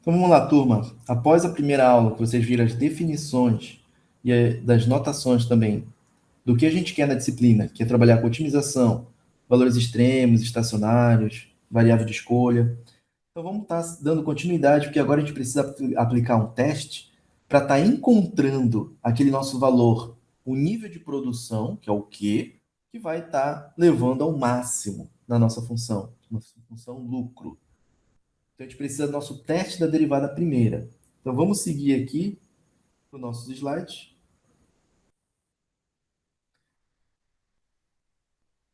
Então vamos lá, turma. Após a primeira aula, que vocês viram as definições e das notações também do que a gente quer na disciplina, que é trabalhar com otimização, valores extremos, estacionários, variável de escolha. Então vamos estar dando continuidade, porque agora a gente precisa aplicar um teste para estar encontrando aquele nosso valor, o nível de produção, que é o Q, que vai estar levando ao máximo na nossa função lucro. Então, a gente precisa do nosso teste da derivada primeira. Então, vamos seguir aqui para os nossos slides.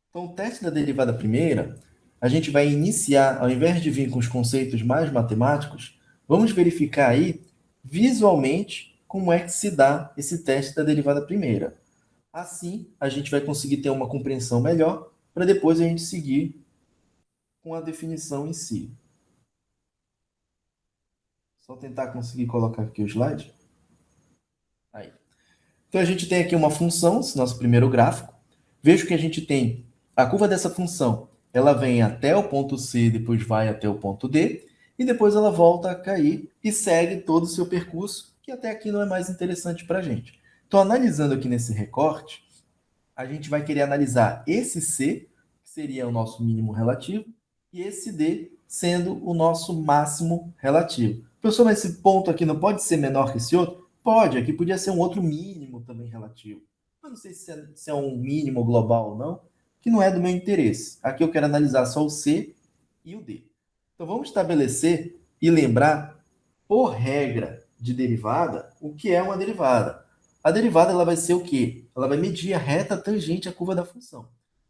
Então, o teste da derivada primeira, a gente vai iniciar, ao invés de vir com os conceitos mais matemáticos, vamos verificar aí, visualmente, como é que se dá esse teste da derivada primeira. Assim, a gente vai conseguir ter uma compreensão melhor, para depois a gente seguir com a definição em si. Só tentar conseguir colocar aqui o slide. Aí. Então, a gente tem aqui uma função, esse nosso primeiro gráfico. Vejo que a gente tem a curva dessa função. Ela vem até o ponto C, depois vai até o ponto D, e depois ela volta a cair e segue todo o seu percurso, que até aqui não é mais interessante para a gente. Então, analisando aqui nesse recorte, a gente vai querer analisar esse C, que seria o nosso mínimo relativo, e esse D, sendo o nosso máximo relativo. Professor, mas esse ponto aqui não pode ser menor que esse outro? Pode, aqui podia ser um outro mínimo também relativo. Eu não sei se é um mínimo global ou não, que não é do meu interesse. Aqui eu quero analisar só o C e o D. Então vamos estabelecer e lembrar, por regra de derivada, o que é uma derivada. A derivada ela vai ser o quê? Ela vai medir a reta tangente à curva da função.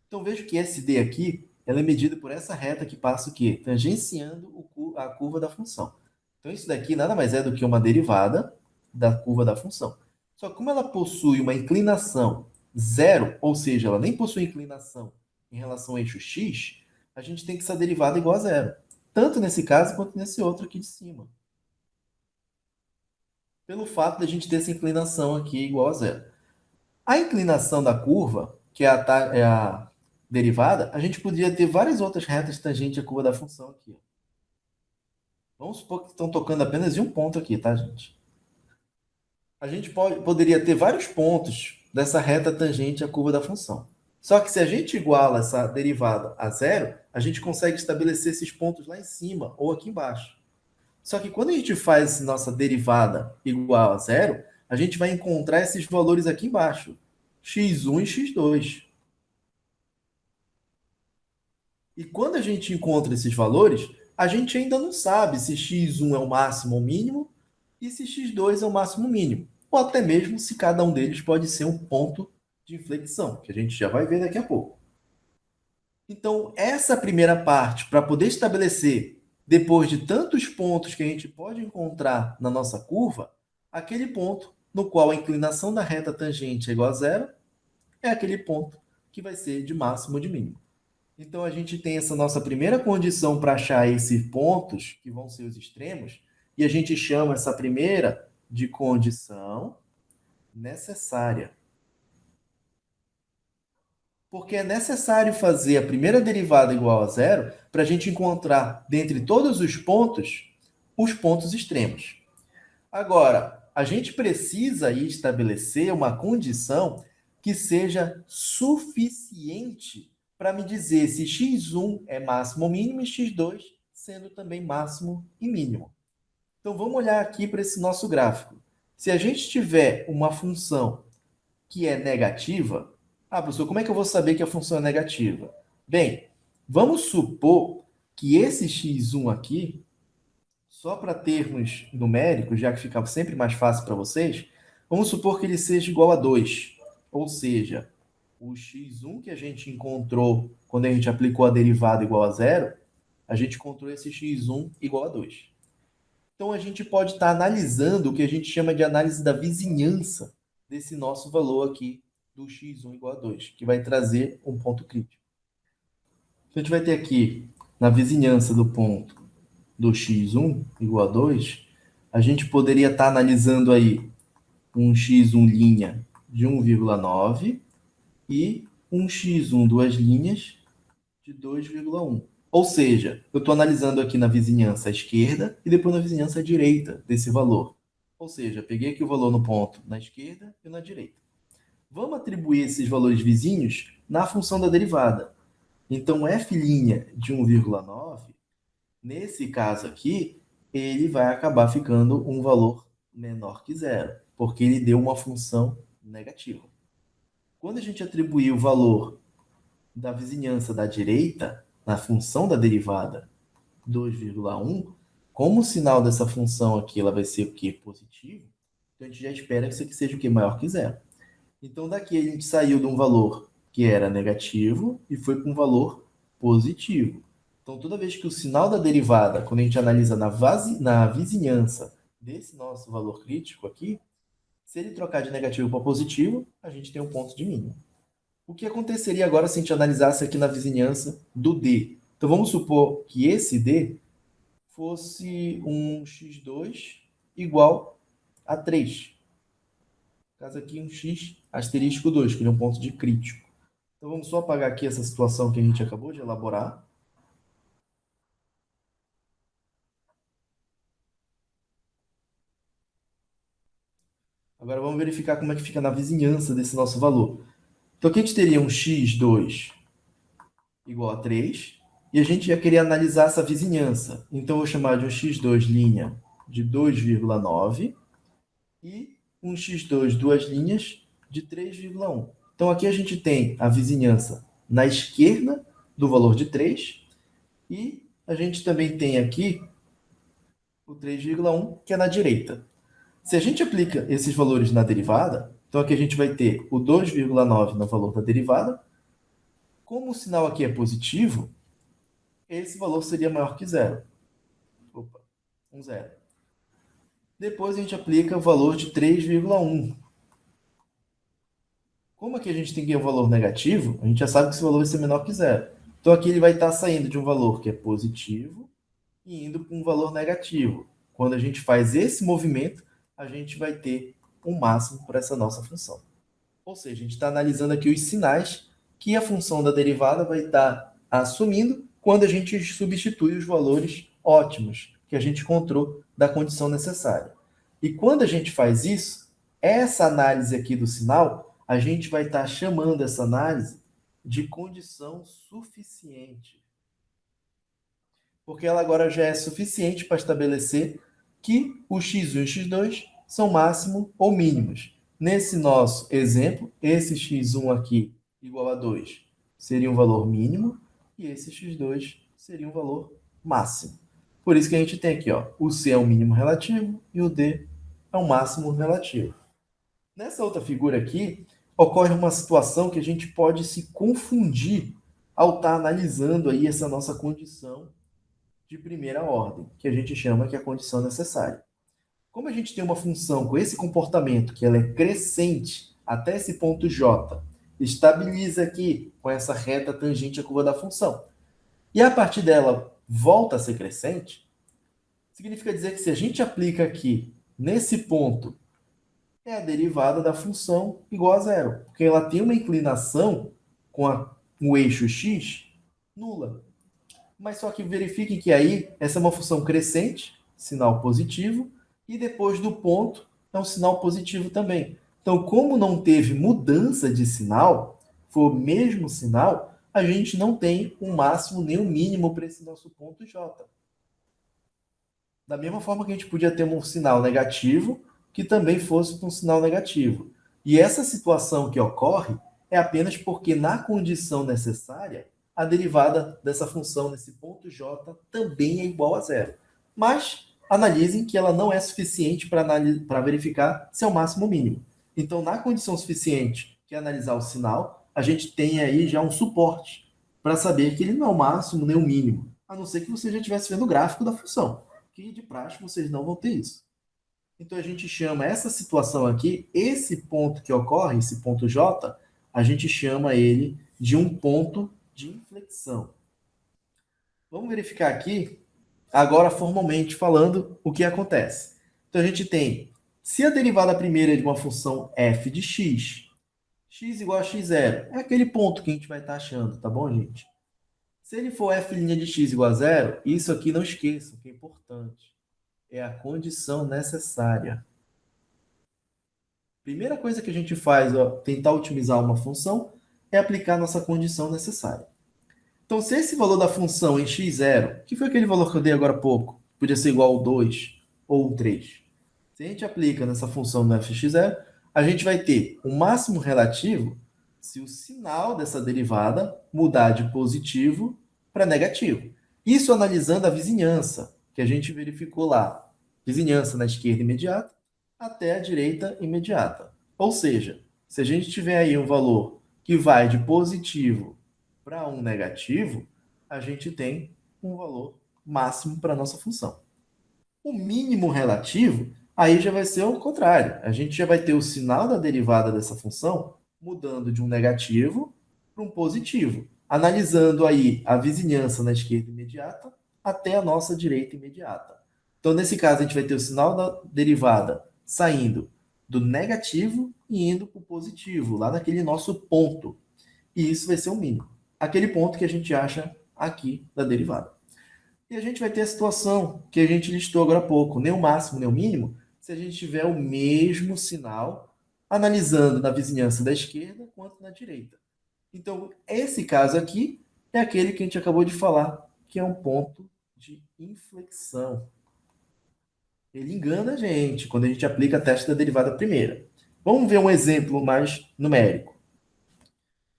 Então vejo que esse D aqui, ela é medida por essa reta que passa o quê? Tangenciando a curva da função. Então isso daqui nada mais é do que uma derivada da curva da função. Só que como ela possui uma inclinação zero, ou seja, ela nem possui inclinação em relação ao eixo x, a gente tem que essa derivada igual a zero. Tanto nesse caso quanto nesse outro aqui de cima. Pelo fato de a gente ter essa inclinação aqui igual a zero. A inclinação da curva, que é a derivada, a gente poderia ter várias outras retas tangentes à curva da função aqui. Vamos supor que estão tocando apenas em um ponto aqui, tá, gente? A gente poderia ter vários pontos dessa reta tangente à curva da função. Só que se a gente iguala essa derivada a zero, a gente consegue estabelecer esses pontos lá em cima ou aqui embaixo. Só que quando a gente faz nossa derivada igual a zero, a gente vai encontrar esses valores aqui embaixo, x1 e x2. E quando a gente encontra esses valores, a gente ainda não sabe se x1 é o máximo ou mínimo e se x2 é o máximo mínimo. Ou até mesmo se cada um deles pode ser um ponto de inflexão, que a gente já vai ver daqui a pouco. Então, essa primeira parte, para poder estabelecer, depois de tantos pontos que a gente pode encontrar na nossa curva, aquele ponto no qual a inclinação da reta tangente é igual a zero, é aquele ponto que vai ser de máximo ou de mínimo. Então, a gente tem essa nossa primeira condição para achar esses pontos, que vão ser os extremos, e a gente chama essa primeira de condição necessária. Porque é necessário fazer a primeira derivada igual a zero para a gente encontrar, dentre todos os pontos extremos. Agora, a gente precisa aí estabelecer uma condição que seja suficiente para me dizer se x1 é máximo ou mínimo e x2 sendo também máximo e mínimo. Então, vamos olhar aqui para esse nosso gráfico. Se a gente tiver uma função que é negativa, professor, como é que eu vou saber que a função é negativa? Bem, vamos supor que esse x1 aqui, só para termos numéricos, já que fica sempre mais fácil para vocês, vamos supor que ele seja igual a 2. Ou seja, o x1 que a gente encontrou quando a gente aplicou a derivada igual a zero, a gente encontrou esse x1 igual a 2. Então, a gente pode estar analisando o que a gente chama de análise da vizinhança desse nosso valor aqui do x1 igual a 2, que vai trazer um ponto crítico. Então, a gente vai ter aqui, na vizinhança do ponto do x1 igual a 2, a gente poderia estar analisando aí um x1 linha de 1,9 e um x1 duas linhas de 2,1. Ou seja, eu estou analisando aqui na vizinhança à esquerda e depois na vizinhança à direita desse valor. Ou seja, peguei aqui o valor no ponto na esquerda e na direita. Vamos atribuir esses valores vizinhos na função da derivada. Então, f' de 1,9, nesse caso aqui, ele vai acabar ficando um valor menor que zero, porque ele deu uma função negativa. Quando a gente atribuir o valor da vizinhança da direita na função da derivada 2,1, como o sinal dessa função aqui ela vai ser o quê? Positivo, então a gente já espera que isso aqui seja o quê? Maior que zero. Então daqui a gente saiu de um valor que era negativo e foi para um valor positivo. Então toda vez que o sinal da derivada, quando a gente analisa na vizinhança desse nosso valor crítico aqui, se ele trocar de negativo para positivo, a gente tem um ponto de mínimo. O que aconteceria agora se a gente analisasse aqui na vizinhança do D? Então vamos supor que esse D fosse um x2 igual a 3. No caso aqui, um x asterisco 2, que é um ponto de crítico. Então vamos só apagar aqui essa situação que a gente acabou de elaborar. Agora vamos verificar como é que fica na vizinhança desse nosso valor. Então aqui a gente teria um x2 igual a 3, e a gente ia querer analisar essa vizinhança. Então eu vou chamar de um x2 linha de 2,9 e um x2 duas linhas de 3,1. Então aqui a gente tem a vizinhança na esquerda do valor de 3 e a gente também tem aqui o 3,1 que é na direita. Se a gente aplica esses valores na derivada, então aqui a gente vai ter o 2,9 no valor da derivada. Como o sinal aqui é positivo, esse valor seria maior que zero. Opa, um zero. Depois a gente aplica o valor de 3,1. Como aqui a gente tem que ter um valor negativo, a gente já sabe que esse valor vai ser menor que zero. Então aqui ele vai estar saindo de um valor que é positivo e indo para um valor negativo. Quando a gente faz esse movimento, a gente vai ter um máximo para essa nossa função. Ou seja, a gente está analisando aqui os sinais que a função da derivada vai estar assumindo quando a gente substitui os valores ótimos que a gente encontrou da condição necessária. E quando a gente faz isso, essa análise aqui do sinal, a gente vai estar chamando essa análise de condição suficiente. Porque ela agora já é suficiente para estabelecer que o x1 e o x2 são máximo ou mínimos. Nesse nosso exemplo, esse x1 aqui igual a 2 seria um valor mínimo e esse x2 seria um valor máximo. Por isso que a gente tem aqui, ó, o C é um mínimo relativo e o D é um máximo relativo. Nessa outra figura aqui, ocorre uma situação que a gente pode se confundir ao estar analisando aí essa nossa condição de primeira ordem, que a gente chama que é a condição necessária. Como a gente tem uma função com esse comportamento, que ela é crescente até esse ponto J, estabiliza aqui com essa reta tangente à curva da função, e a partir dela volta a ser crescente, significa dizer que se a gente aplica aqui, nesse ponto, é a derivada da função igual a zero, porque ela tem uma inclinação com o eixo x nula. Mas só que verifiquem que aí essa é uma função crescente, sinal positivo, e depois do ponto é um sinal positivo também. Então, como não teve mudança de sinal, foi o mesmo sinal, a gente não tem um máximo nem um mínimo para esse nosso ponto J. Da mesma forma que a gente podia ter um sinal negativo, que também fosse um sinal negativo. E essa situação que ocorre é apenas porque na condição necessária, a derivada dessa função nesse ponto J também é igual a zero. Mas analisem que ela não é suficiente para verificar se é o máximo ou mínimo. Então, na condição suficiente, que é analisar o sinal, a gente tem aí já um suporte para saber que ele não é o máximo nem o mínimo, a não ser que você já estivesse vendo o gráfico da função, que de praxe vocês não vão ter isso. Então, a gente chama essa situação aqui, esse ponto que ocorre, esse ponto J, a gente chama ele de um ponto de inflexão. Vamos verificar aqui, agora formalmente falando, o que acontece. Então, a gente tem, se a derivada primeira é de uma função f de x igual a x0, é aquele ponto que a gente vai estar achando, tá bom, gente? Se ele for f' de x igual a zero, isso aqui não esqueçam, que é importante. É a condição necessária. Primeira coisa que a gente faz, ó, tentar otimizar uma função, é aplicar a nossa condição necessária. Então, se esse valor da função em x0, que foi aquele valor que eu dei agora há pouco, podia ser igual ao 2 ou 3. Se a gente aplica nessa função no fx0, a gente vai ter o máximo relativo se o sinal dessa derivada mudar de positivo para negativo. Isso analisando a vizinhança, que a gente verificou lá. Vizinhança na esquerda imediata até a direita imediata. Ou seja, se a gente tiver aí um valor que vai de positivo para um negativo, a gente tem um valor máximo para a nossa função. O mínimo relativo, aí já vai ser o contrário. A gente já vai ter o sinal da derivada dessa função mudando de um negativo para um positivo, analisando aí a vizinhança na esquerda imediata até a nossa direita imediata. Então, nesse caso, a gente vai ter o sinal da derivada saindo do negativo e indo para o positivo, lá naquele nosso ponto. E isso vai ser o mínimo. Aquele ponto que a gente acha aqui da derivada. E a gente vai ter a situação que a gente listou agora há pouco, nem o máximo nem o mínimo, se a gente tiver o mesmo sinal, analisando na vizinhança da esquerda quanto na direita. Então, esse caso aqui é aquele que a gente acabou de falar, que é um ponto de inflexão. Ele engana a gente quando a gente aplica a teste da derivada primeira. Vamos ver um exemplo mais numérico.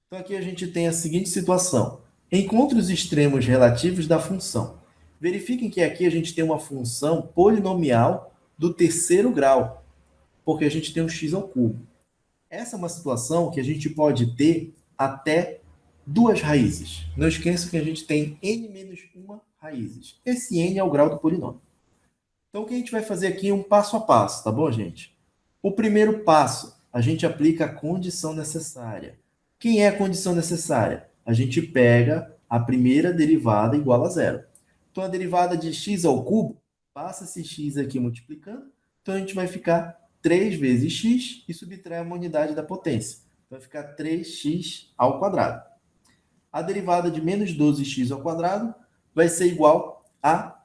Então, aqui a gente tem a seguinte situação. Encontre os extremos relativos da função. Verifiquem que aqui a gente tem uma função polinomial do terceiro grau, porque a gente tem um x ao cubo. Essa é uma situação que a gente pode ter até duas raízes. Não esqueça que a gente tem n menos uma raízes. Esse n é o grau do polinômio. Então, o que a gente vai fazer aqui é um passo a passo, tá bom, gente? O primeiro passo, a gente aplica a condição necessária. Quem é a condição necessária? A gente pega a primeira derivada igual a zero. Então, a derivada de x ao cubo, passa esse x aqui multiplicando, então a gente vai ficar 3 vezes x e subtrai uma unidade da potência. Vai ficar 3x ao quadrado. A derivada de menos 12x ao quadrado vai ser igual a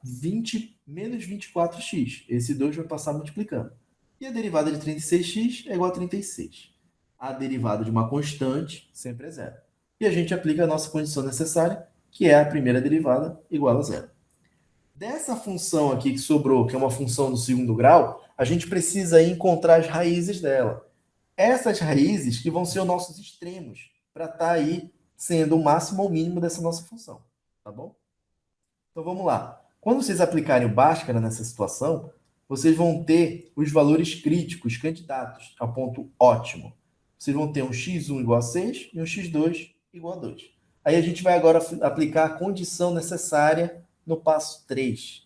menos 24x. Esse 2 vai passar multiplicando. E a derivada de 36x é igual a 36. A derivada de uma constante sempre é zero. E a gente aplica a nossa condição necessária, que é a primeira derivada igual a zero. Dessa função aqui que sobrou, que é uma função do segundo grau, a gente precisa encontrar as raízes dela. Essas raízes que vão ser os nossos extremos, para estar aí sendo o máximo ou o mínimo dessa nossa função. Tá bom? Então vamos lá. Quando vocês aplicarem o Bhaskara nessa situação, vocês vão ter os valores críticos candidatos ao ponto ótimo. Vocês vão ter um x1 igual a 6 e um x2 igual a 2. Aí a gente vai agora aplicar a condição necessária no passo 3.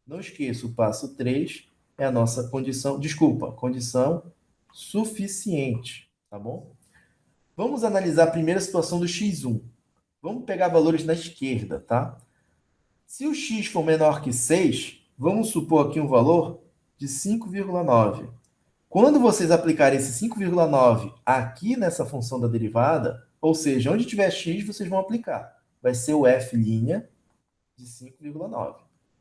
Não esqueça, o passo 3 é a nossa condição, condição suficiente, tá bom? Vamos analisar a primeira situação do x1. Vamos pegar valores na esquerda, tá? Se o x for menor que 6, vamos supor aqui um valor de 5,9. Quando vocês aplicarem esse 5,9 aqui nessa função da derivada, ou seja, onde tiver x, vocês vão aplicar. Vai ser o f' de 5,9.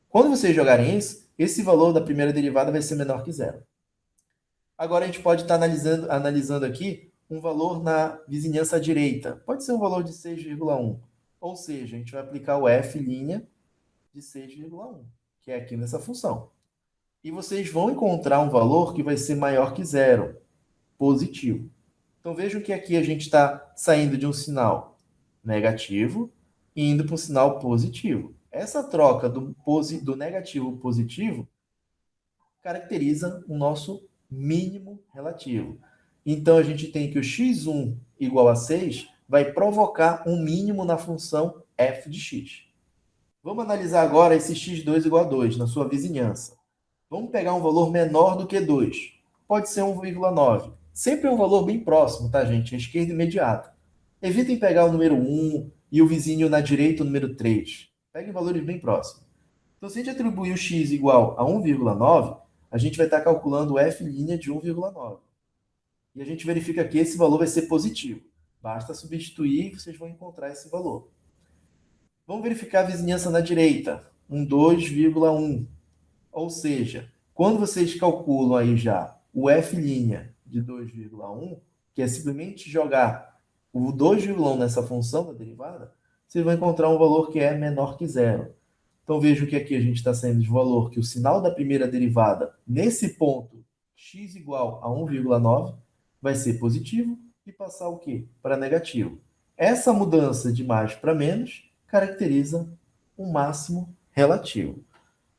Quando vocês jogarem isso, esse valor da primeira derivada vai ser menor que zero. Agora a gente pode estar analisando aqui um valor na vizinhança direita. Pode ser um valor de 6,1. Ou seja, a gente vai aplicar o f' de 6,1, que é aqui nessa função. E vocês vão encontrar um valor que vai ser maior que zero, positivo. Então vejam que aqui a gente está saindo de um sinal negativo e indo para um sinal positivo. Essa troca do negativo para o positivo caracteriza o nosso mínimo relativo. Então a gente tem que o x1 igual a 6 vai provocar um mínimo na função f de x. Vamos analisar agora esse x2 igual a 2 na sua vizinhança. Vamos pegar um valor menor do que 2. Pode ser 1,9. Sempre é um valor bem próximo, tá, gente? A esquerda imediata. Evitem pegar o número 1 e o vizinho na direita o número 3. Peguem valores bem próximos. Então, se a gente atribuir o x igual a 1,9, a gente vai estar calculando o f' de 1,9. E a gente verifica que esse valor vai ser positivo. Basta substituir e vocês vão encontrar esse valor. Vamos verificar a vizinhança na direita, um 2,1. Ou seja, quando vocês calculam aí já o f' de 2,1, que é simplesmente jogar o 2,1 nessa função da derivada, vocês vão encontrar um valor que é menor que zero. Então vejam que aqui a gente está saindo de valor que o sinal da primeira derivada, nesse ponto, x igual a 1,9, vai ser positivo e passar o quê? Para negativo. Essa mudança de mais para menos caracteriza um máximo relativo.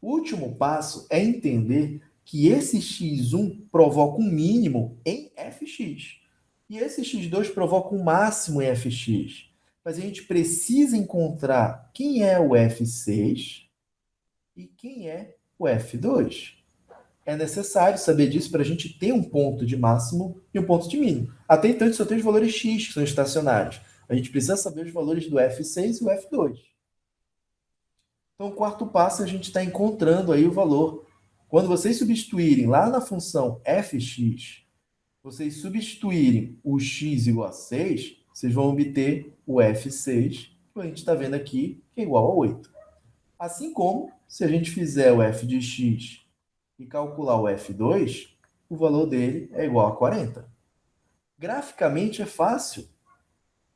O último passo é entender que esse x1 provoca um mínimo em fx. E esse x2 provoca um máximo em fx. Mas a gente precisa encontrar quem é o f6 e quem é o f2. É necessário saber disso para a gente ter um ponto de máximo e um ponto de mínimo. Até então, a gente só tem os valores x, que são estacionários. A gente precisa saber os valores do f6 e o f2. Então, o quarto passo, a gente está encontrando aí o valor. Quando vocês substituírem lá na função fx, vocês substituírem o x igual a 6, vocês vão obter o f6, que a gente está vendo aqui, que é igual a 8. Assim como, se a gente fizer o f de x e calcular o f2, o valor dele é igual a 40. Graficamente é fácil.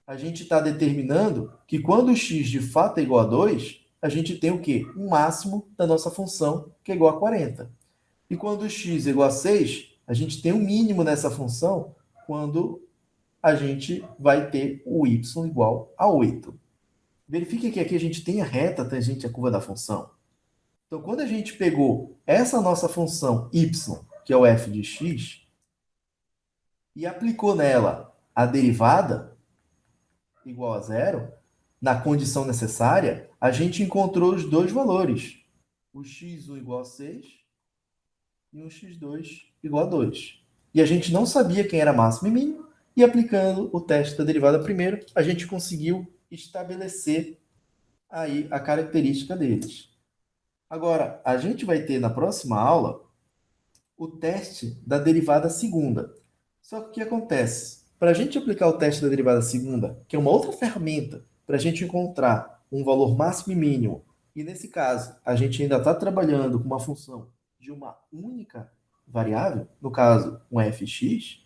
A gente está determinando que quando o x de fato é igual a 2, a gente tem o quê? Um máximo da nossa função, que é igual a 40. E quando o x é igual a 6, a gente tem um mínimo nessa função quando a gente vai ter o y igual a 8. Verifique que aqui a gente tem a reta tangente à curva da função. Então, quando a gente pegou essa nossa função y, que é o f de x, e aplicou nela a derivada igual a zero, na condição necessária, a gente encontrou os dois valores. O x1 igual a 6 e o x2 igual a 2. E a gente não sabia quem era máximo e mínimo, e aplicando o teste da derivada primeiro, a gente conseguiu estabelecer aí a característica deles. Agora, a gente vai ter na próxima aula o teste da derivada segunda. Só que o que acontece? Para a gente aplicar o teste da derivada segunda, que é uma outra ferramenta para a gente encontrar um valor máximo e mínimo, e nesse caso a gente ainda está trabalhando com uma função de uma única variável, no caso um fx,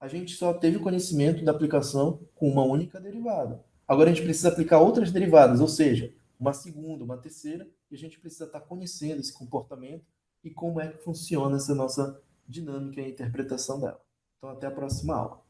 a gente só teve conhecimento da aplicação com uma única derivada. Agora a gente precisa aplicar outras derivadas, ou seja, uma segunda, uma terceira, e a gente precisa estar conhecendo esse comportamento e como é que funciona essa nossa dinâmica e interpretação dela. Então, até a próxima aula.